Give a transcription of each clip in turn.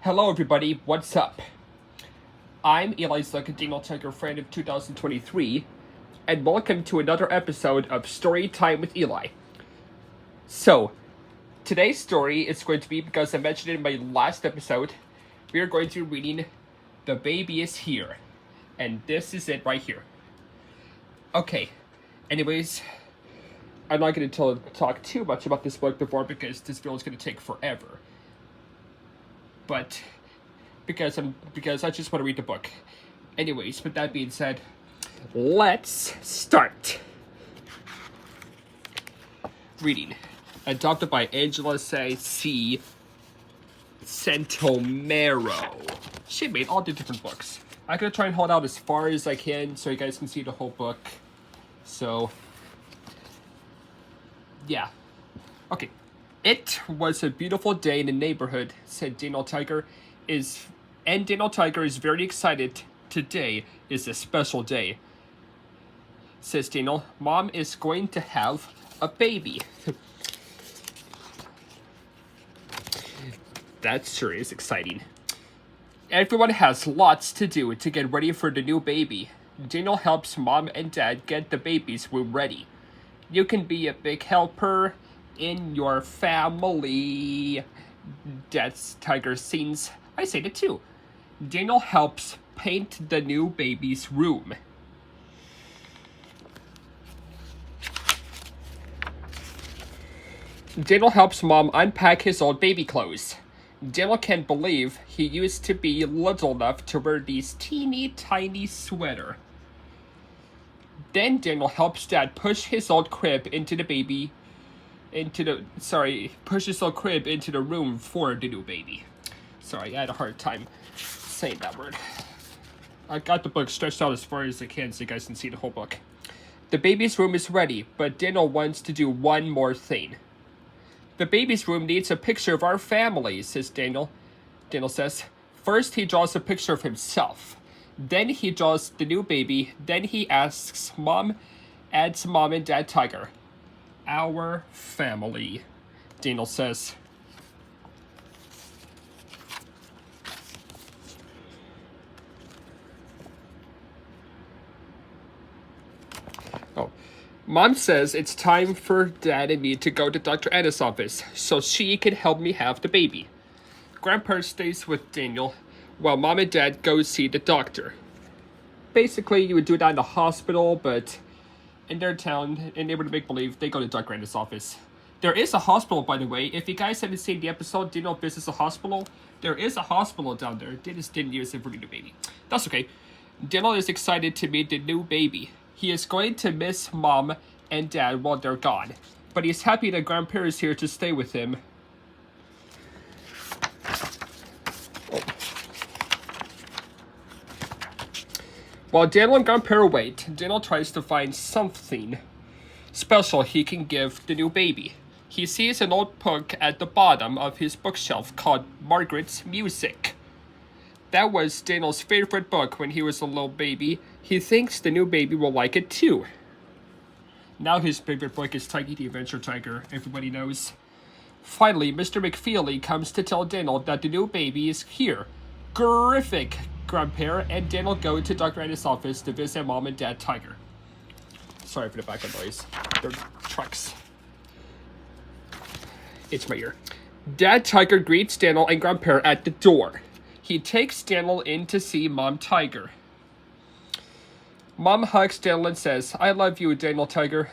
Hello everybody, what's up? I'm Eli's Lucky Daniel Tucker, friend of 2023, and welcome to another episode of Story Time with Eli. So, today's story is going to be, because I mentioned it in my last episode, we are going to be reading The Baby is Here, and this is it right here. Okay, anyways, I'm not going to talk too much about this book before, because this video is going to take forever. But because I just want to read the book. Anyways, with that being said, let's start. Reading. Adopted by Angela C. Santomero. She made all the different books. I'm gonna try and hold out as far as I can so you guys can see the whole book. So, yeah. Okay. It was a beautiful day in the neighborhood, said Daniel Tiger. Daniel Tiger is very excited. Today is a special day, says Daniel. Mom is going to have a baby. That sure is exciting. Everyone has lots to do to get ready for the new baby. Daniel helps Mom and Dad get the baby's room ready. You can be a big helper in your family. That's Tiger scenes. I say that too. Daniel helps paint the new baby's room. Daniel helps Mom unpack his old baby clothes. Daniel can't believe he used to be little enough to wear these teeny tiny sweater. Then Daniel helps Dad push his old crib into the room for the new baby. Sorry, I had a hard time saying that word. I got the book stretched out as far as I can so you guys can see the whole book. The baby's room is ready, but Daniel wants to do one more thing. The baby's room needs a picture of our family, says Daniel. Daniel says, first he draws a picture of himself. Then he draws the new baby. Then he adds Mom and Dad Tiger. Our family, Daniel says. Mom says it's time for Dad and me to go to Dr. Anna's office so she can help me have the baby. Grandpa stays with Daniel while Mom and Dad go see the doctor. Basically, you would do that in the hospital, but in their town, in neighborhood make-believe, they go to Dr. Anna's office. There is a hospital, by the way. If you guys haven't seen the episode, Daniel visits a hospital. There is a hospital down there. They just didn't use it for the new baby. That's okay. Daniel is excited to meet the new baby. He is going to miss Mom and Dad while they're gone, but he's happy that Grandpa is here to stay with him. While Daniel and Grandpa wait, Daniel tries to find something special he can give the new baby. He sees an old book at the bottom of his bookshelf called Margaret's Music. That was Daniel's favorite book when he was a little baby. He thinks the new baby will like it too. Now his favorite book is Tiggy the Adventure Tiger, everybody knows. Finally, Mr. McFeely comes to tell Daniel that the new baby is here. Terrific! Grandpa and Daniel go to Dr. Anna's office to visit Mom and Dad Tiger. Sorry for the background noise. They're trucks. It's my ear. Dad Tiger greets Daniel and Grandpa at the door. He takes Daniel in to see Mom Tiger. Mom hugs Daniel and says, I love you, Daniel Tiger.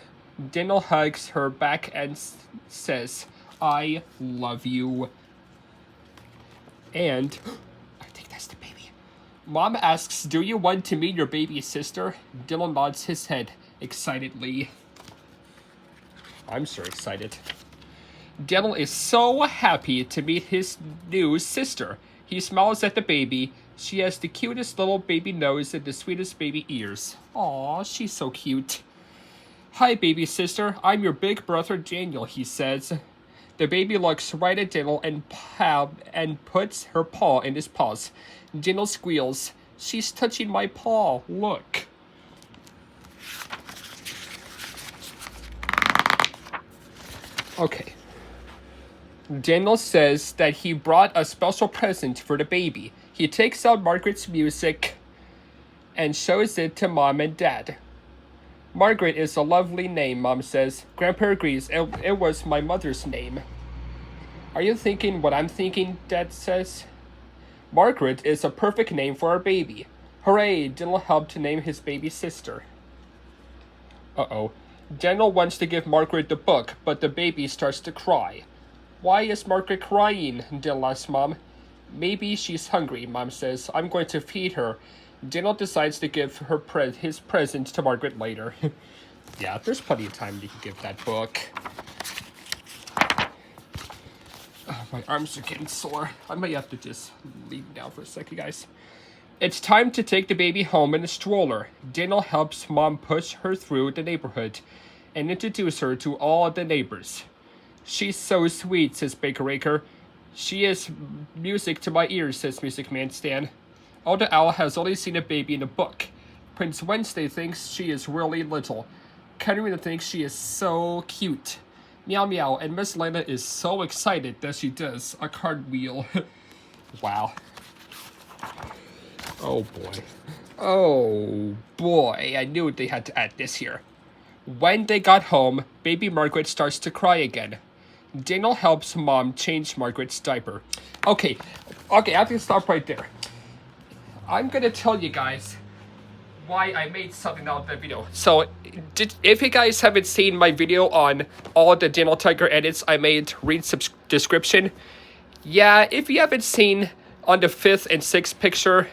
Daniel hugs her back and says, I love you. And I think that's the baby. Mom asks, do you want to meet your baby sister? Daniel nods his head excitedly. I'm so excited. Daniel is so happy to meet his new sister. He smiles at the baby. She has the cutest little baby nose and the sweetest baby ears. Aw, she's so cute. Hi, baby sister. I'm your big brother Daniel, he says. The baby looks right at Daniel and puts her paw in his paws. Daniel squeals. She's touching my paw. Look. Okay. Daniel says that he brought a special present for the baby. He takes out Margaret's music and shows it to Mom and Dad. Margaret is a lovely name, Mom says. Grandpa agrees. It was my mother's name. Are you thinking what I'm thinking? Dad says. Margaret is a perfect name for our baby. Hooray! Daniel helped to name his baby sister. Uh-oh. Daniel wants to give Margaret the book, but the baby starts to cry. Why is Margaret crying? Daniel asks Mom. Maybe she's hungry, Mom says. I'm going to feed her. Daniel decides to give her his present to Margaret later. Yeah, there's plenty of time to give that book. Oh, my arms are getting sore. I might have to just leave now for a second, guys. It's time to take the baby home in a stroller. Daniel helps Mom push her through the neighborhood and introduce her to all the neighbors. She's so sweet, says Baker Acre. She is music to my ears, says Music Man Stan. Old Owl has only seen a baby in a book. Prince Wednesday thinks she is really little. Katerina thinks she is so cute. Meow Meow, and Miss Lena is so excited that she does a cartwheel. Wow. Oh boy. Oh boy, I knew they had to add this here. When they got home, baby Margaret starts to cry again. Daniel helps Mom change Margaret's diaper. Okay, I have to stop right there. I'm gonna tell you guys why I made something out of that video. So, if you guys haven't seen my video on all the Daniel Tiger edits I made, read description. Yeah, if you haven't seen on the 5th and 6th picture,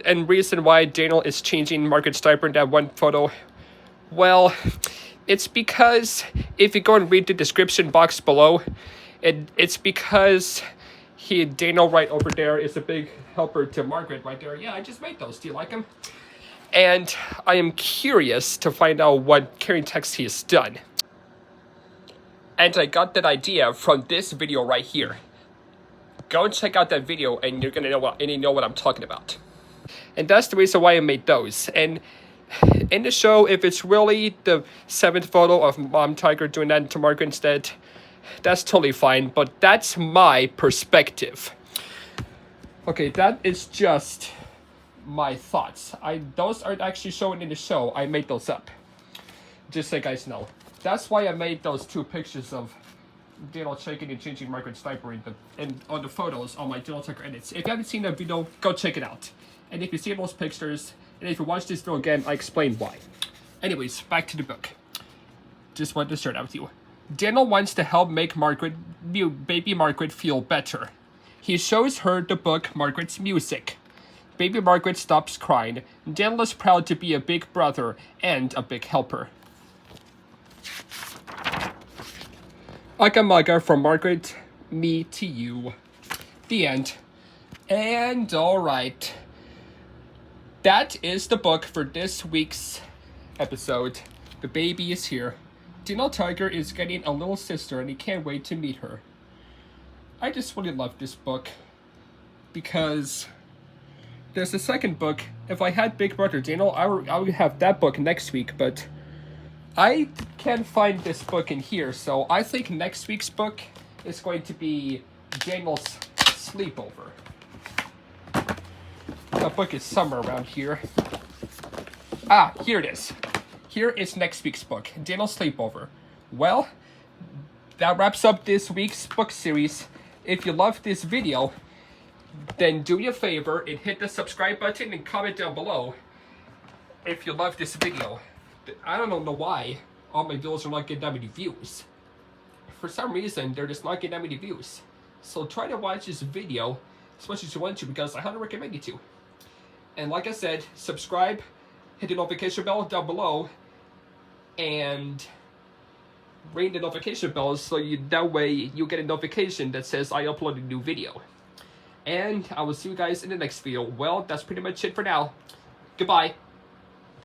and reason why Daniel is changing Margaret's diaper in that one photo, well, it's because if you go and read the description box below, it's because Daniel right over there is a big helper to Margaret right there. Yeah, I just made those. Do you like them? And I am curious to find out what carrying text he has done. And I got that idea from this video right here. Go and check out that video and you're gonna know what I'm talking about. And that's the reason why I made those. And in the show, if it's really the 7th photo of Mom Tiger doing that to Margaret instead, that's totally fine, but that's my perspective. Okay, that is just my thoughts. Those aren't actually shown in the show. I made those up. Just so you guys know. That's why I made those 2 pictures of Daniel shaking and changing Margaret's diaper and on the photos on my Daniel Tiger edits. If you haven't seen that video, go check it out. And if you see those pictures, and if you watch this video again, I explain why. Anyways, back to the book. Just wanted to share that with you. Daniel wants to help make baby Margaret feel better. He shows her the book Margaret's Music. Baby Margaret stops crying. Daniel is proud to be a big brother and a big helper. Ugga Mugga from Margaret, me to you. The end. And alright. That is the book for this week's episode. The baby is here. Daniel Tiger is getting a little sister and he can't wait to meet her. I just really love this book because there's a second book. If I had Big Brother Daniel, I would have that book next week, but I can't find this book in here, so I think next week's book is going to be Daniel's Sleepover. That book is somewhere around here. Ah, here it is. Here is next week's book, Daniel's Sleepover. Well, that wraps up this week's book series. If you loved this video, then do me a favor and hit the subscribe button and comment down below if you love this video. I don't know why all my videos are not getting that many views. For some reason, they're just not getting that many views. So try to watch this video as much as you want to because I highly recommend you to. And like I said, subscribe, hit the notification bell down below, and ring the notification bell so that way you get a notification that says I uploaded a new video. And I will see you guys in the next video. Well, that's pretty much it for now. Goodbye.